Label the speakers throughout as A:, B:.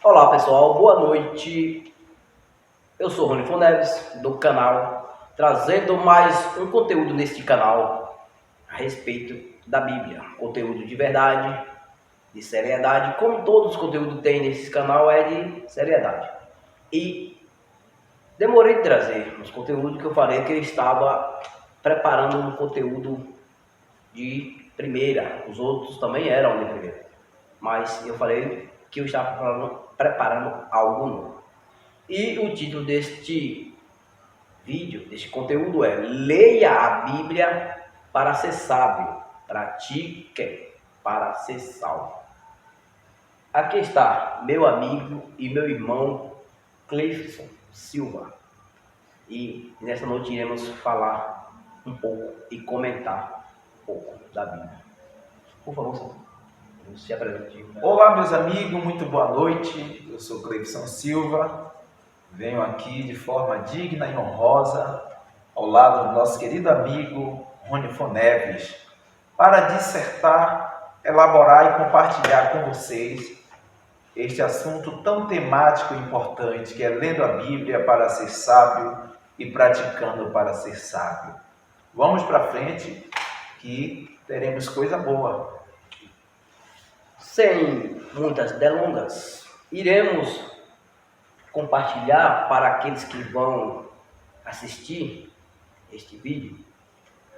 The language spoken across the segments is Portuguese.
A: Olá pessoal, boa noite. Eu sou Rony Neves do canal, trazendo mais um conteúdo neste canal a respeito da Bíblia. Conteúdo de verdade, de seriedade, como todos os conteúdos que tem nesse canal é de seriedade. E demorei de trazer os conteúdos que eu falei que eu estava preparando um conteúdo de primeira, os outros também eram de primeira, mas eu falei que eu estava preparando algo novo. E o título deste vídeo, deste conteúdo é Leia a Bíblia para ser sábio, pratique para ser salvo. Aqui está meu amigo e meu irmão Cleifson Silva. E nessa noite iremos falar um pouco e comentar um pouco da Bíblia. Por favor, senhor, se apresente.
B: Olá, meus amigos, muito boa noite. Eu sou Cleifson Silva. Venho aqui de forma digna e honrosa ao lado do nosso querido amigo Rony Neves para dissertar, elaborar e compartilhar com vocês este assunto tão temático e importante que é lendo a Bíblia para ser sábio e praticando para ser sábio. Vamos para frente que teremos coisa boa.
A: Sem muitas delongas, iremos compartilhar para aqueles que vão assistir este vídeo.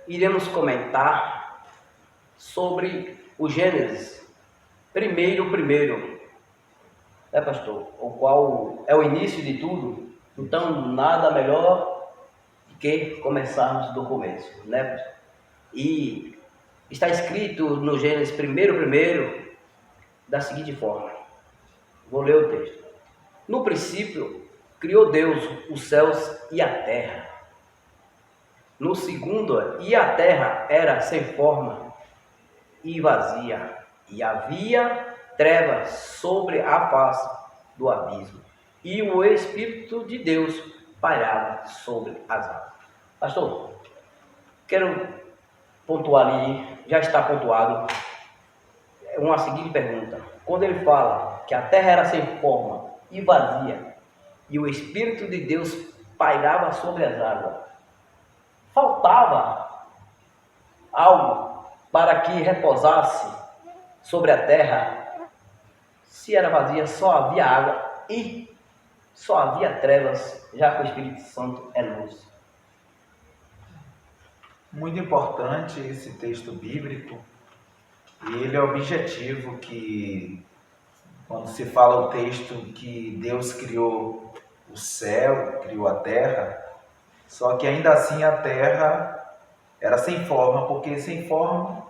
A: Iremos comentar sobre o Gênesis, primeiro, né, pastor? O qual é o início de tudo. Então, nada melhor do que começarmos do começo, né? E está escrito no Gênesis primeiro, da seguinte forma. Vou ler o texto. No princípio, criou Deus os céus e a terra. No segundo, e a terra era sem forma e vazia, e havia trevas sobre a face do abismo, e o Espírito de Deus pairava sobre as águas. Pastor, quero pontuar ali, já está pontuado, uma seguinte pergunta. Quando ele fala que a terra era sem forma e vazia, e o Espírito de Deus pairava sobre as águas, faltava algo para que repousasse sobre a terra? Se era vazia, só havia água e só havia trevas, já que o Espírito Santo é luz.
B: Muito importante esse texto bíblico, e ele é objetivo que, quando se fala o texto que Deus criou o céu, criou a terra, só que ainda assim a terra era sem forma, porque sem forma,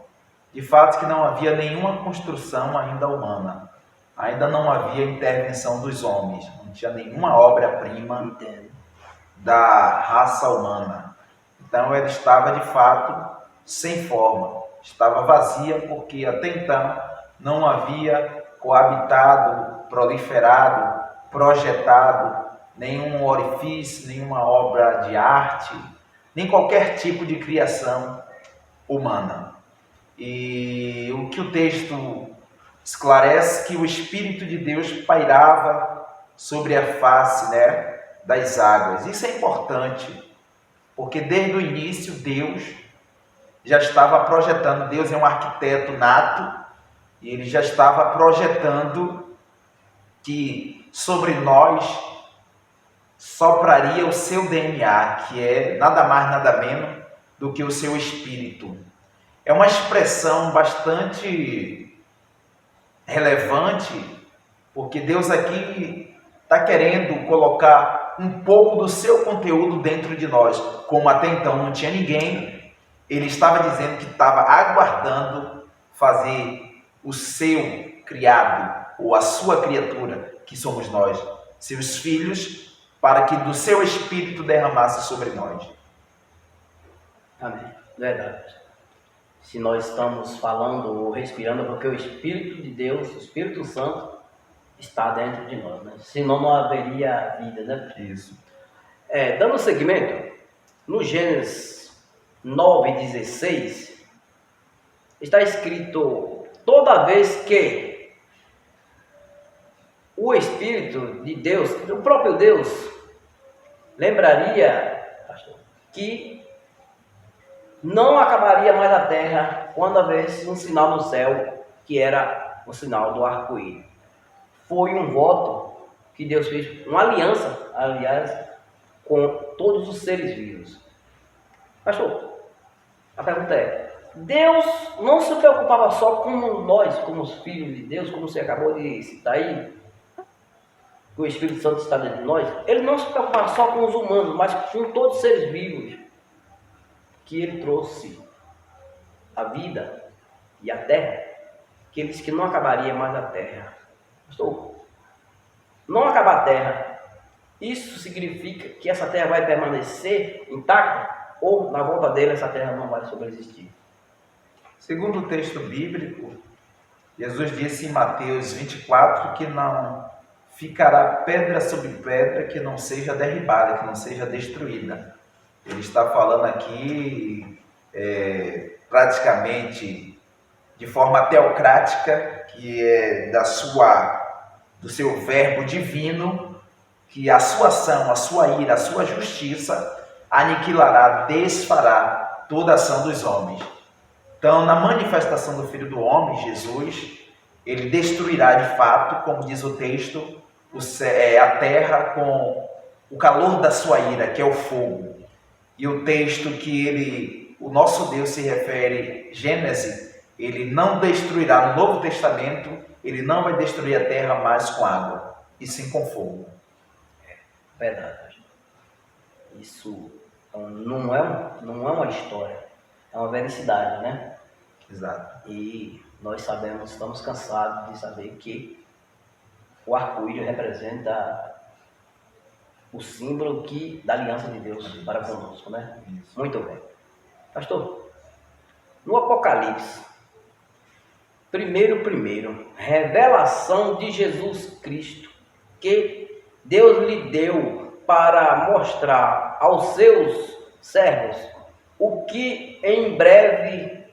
B: de fato que não havia nenhuma construção ainda humana, ainda não havia intervenção dos homens, não tinha nenhuma obra-prima da raça humana. Então ela estava de fato sem forma, estava vazia, porque até então não havia coabitado, proliferado, projetado nenhum orifício, nenhuma obra de arte, nem qualquer tipo de criação humana. E o que o texto esclarece, que o Espírito de Deus pairava sobre a face, das águas. Isso é importante, porque desde o início Deus já estava projetando. Deus é um arquiteto nato, e ele já estava projetando que sobre nós sopraria o seu DNA, que é nada mais, nada menos do que o seu espírito. É uma expressão bastante relevante, porque Deus aqui está querendo colocar um pouco do seu conteúdo dentro de nós. Como até então não tinha ninguém, ele estava dizendo que estava aguardando fazer o seu criado, ou a sua criatura, que somos nós, seus filhos, para que do seu Espírito derramasse sobre nós.
A: Amém. Verdade. Se nós estamos falando ou respirando, porque o Espírito de Deus, o Espírito Santo, está dentro de nós, né? Senão não haveria vida, né?
B: Isso.
A: Dando seguimento, no Gênesis 9:16, está escrito: toda vez que o Espírito de Deus, o próprio Deus, lembraria, pastor, que não acabaria mais a terra quando houvesse um sinal no céu, que era o sinal do arco-íris. Foi um voto que Deus fez, uma aliança, aliás, com todos os seres vivos. Pastor, a pergunta é, Deus não se preocupava só com nós, como os filhos de Deus, como você acabou de citar aí, que o Espírito Santo está dentro de nós? Ele não se preocupava só com os humanos, mas com todos os seres vivos, que ele trouxe a vida e a terra, que ele disse que não acabaria mais a terra. Pastor, não acabar a terra, isso significa que essa terra vai permanecer intacta, ou na volta dele essa terra não vai sobreexistir?
B: Segundo o texto bíblico, Jesus disse em Mateus 24 que não ficará pedra sobre pedra que não seja derribada, que não seja destruída. Ele está falando aqui praticamente de forma teocrática, que é do seu verbo divino, que a sua ação, a sua ira, a sua justiça aniquilará, desfará toda a ação dos homens. Então, na manifestação do Filho do Homem, Jesus, ele destruirá de fato, como diz o texto, a terra com o calor da sua ira, que é o fogo. E o texto que o nosso Deus se refere, Gênesis, ele não destruirá, no Novo Testamento, ele não vai destruir a terra mais com água, e sim com fogo.
A: Verdade. Isso não é uma história, é uma vericidade, né?
B: Exato.
A: E nós sabemos, estamos cansados de saber que o arco-íris representa o símbolo da aliança de Deus para conosco, né?
B: Isso.
A: Muito bem. Pastor, no Apocalipse, primeiro, revelação de Jesus Cristo, que Deus lhe deu para mostrar aos seus servos o que em breve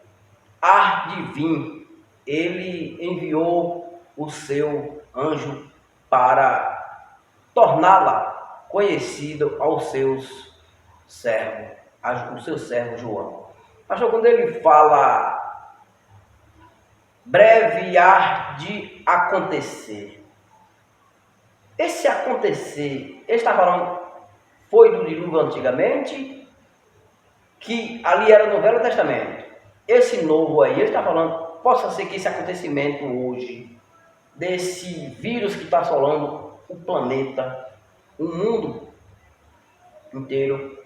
A: há de vir. Ele enviou o seu anjo para torná-la conhecida aos seus servos, o seu servo João. Pastor, quando ele fala breve há de acontecer, esse acontecer, ele está falando, foi do dilúvio antigamente, que ali era no Velho Testamento. Esse novo aí, ele está falando, possa ser que esse acontecimento hoje, desse vírus que está assolando o planeta, o mundo inteiro,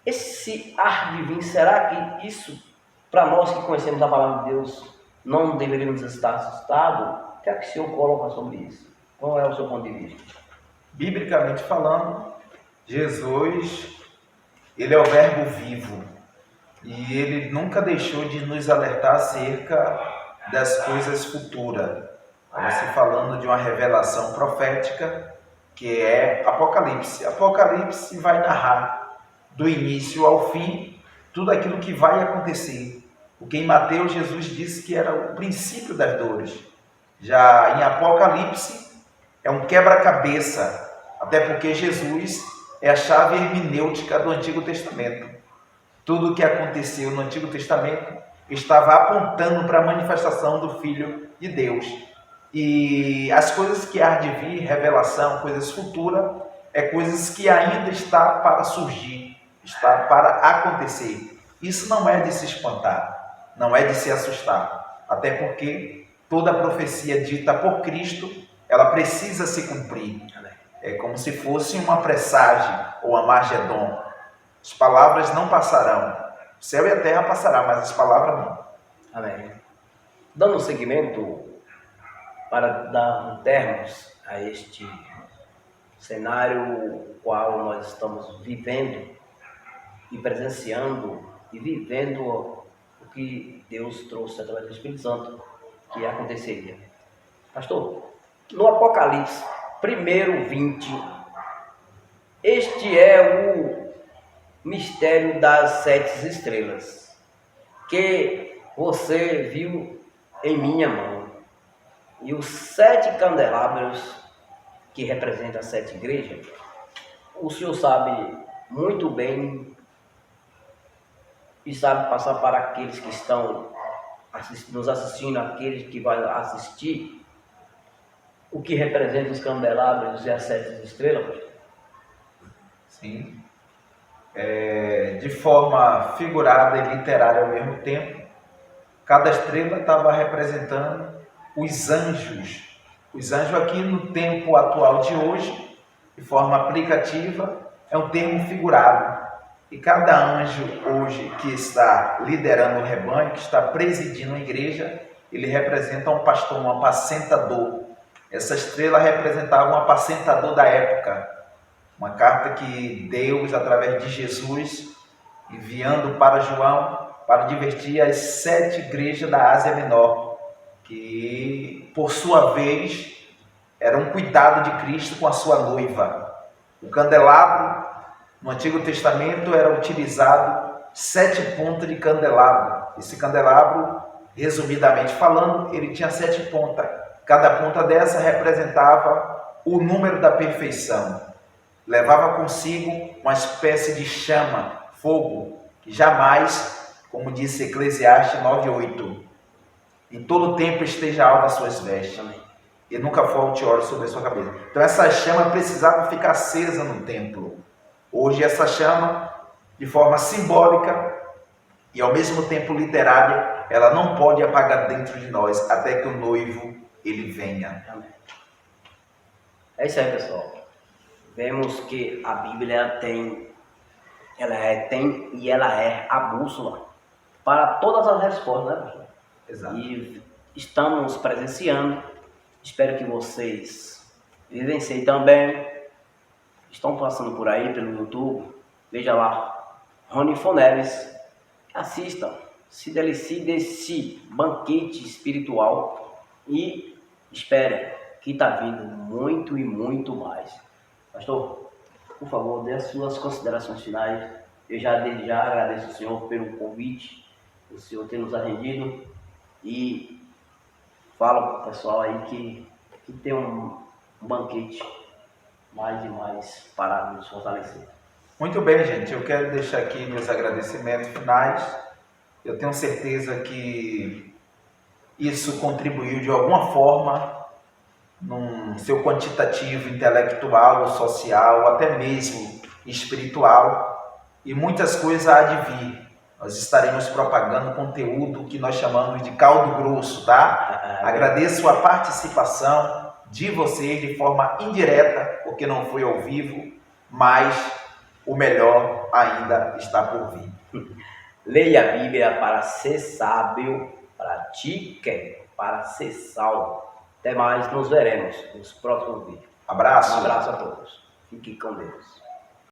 A: esse ar de vir, será que isso, para nós que conhecemos a palavra de Deus, não deveríamos estar assustados? O que é que o senhor coloca sobre isso? Qual é o seu ponto de vista?
B: Biblicamente falando, Jesus, ele é o verbo vivo. E ele nunca deixou de nos alertar acerca das coisas futuras. Você falando de uma revelação profética, que é Apocalipse. Apocalipse vai narrar do início ao fim tudo aquilo que vai acontecer. Porque em Mateus Jesus disse que era o princípio das dores. Já em Apocalipse é um quebra-cabeça, até porque Jesus é a chave hermenêutica do Antigo Testamento. Tudo o que aconteceu no Antigo Testamento estava apontando para a manifestação do Filho de Deus. E as coisas que há de vir, revelação, coisas futuras, é coisas que ainda está para surgir, está para acontecer. Isso não é de se espantar, não é de se assustar, até porque toda a profecia dita por Cristo, ela precisa se cumprir. É como se fosse uma presságio ou uma Magedon. As palavras não passarão. O céu e a terra passarão, mas as palavras não.
A: Amém. Dando seguimento, para dar termos a este cenário qual nós estamos vivendo e presenciando e vivendo o que Deus trouxe através do Espírito Santo que aconteceria. Pastor, no Apocalipse 1:20, este é o mistério das 7 estrelas que você viu em minha mão, e os 7 candelabros que representa as 7 igrejas, o senhor sabe muito bem e sabe passar para aqueles que estão nos assistindo, aqueles que vão assistir, o que representa os candelabros e as 7 estrelas, pastor?
B: Sim. De forma figurada e literária ao mesmo tempo, cada estrela estava representando os anjos. Os anjos aqui no tempo atual de hoje, de forma aplicativa, é um termo figurado. E cada anjo hoje que está liderando o rebanho, que está presidindo a igreja, ele representa um pastor, um apacentador. Essa estrela representava um apacentador da época. Uma carta que Deus, através de Jesus, enviando para João, para advertir as 7 igrejas da Ásia Menor, que, por sua vez, era um cuidado de Cristo com a sua noiva. O candelabro, no Antigo Testamento, era utilizado 7 pontas de candelabro. Esse candelabro, resumidamente falando, ele tinha 7 pontas. Cada ponta dessa representava o número da perfeição. Levava consigo uma espécie de chama, fogo, que jamais, como disse Eclesiastes 9:8, em todo tempo esteja alva as suas vestes, e nunca falte óleo sobre a sua cabeça. Então essa chama precisava ficar acesa no templo. Hoje essa chama, de forma simbólica e ao mesmo tempo literária, ela não pode apagar dentro de nós até que o noivo ele venha.
A: Amém. É isso aí, pessoal. Vemos que a Bíblia ela é a bússola para todas as respostas, né, pastor?
B: Exato.
A: E estamos presenciando, espero que vocês vivenciem também, estão passando por aí pelo YouTube, veja lá, Rony Foneves, assistam, se deliciem desse banquete espiritual e esperem que está vindo muito e muito mais. Pastor, por favor, dê as suas considerações finais. Eu já agradeço ao senhor pelo convite, o senhor ter nos atendido e fala para o pessoal aí que tem um banquete mais e mais para nos fortalecer.
B: Muito bem, gente. Eu quero deixar aqui meus agradecimentos finais. Eu tenho certeza que isso contribuiu de alguma forma num seu quantitativo intelectual, social, até mesmo espiritual, e muitas coisas há de vir. Nós estaremos propagando conteúdo que nós chamamos de caldo grosso, tá? Agradeço a participação de vocês de forma indireta, porque não foi ao vivo, mas o melhor ainda está por vir.
A: Leia a Bíblia para ser sábio, pratique para ser salvo. Até mais, nos veremos nos próximos vídeos.
B: Abraço.
A: Um abraço a todos. Fique com Deus.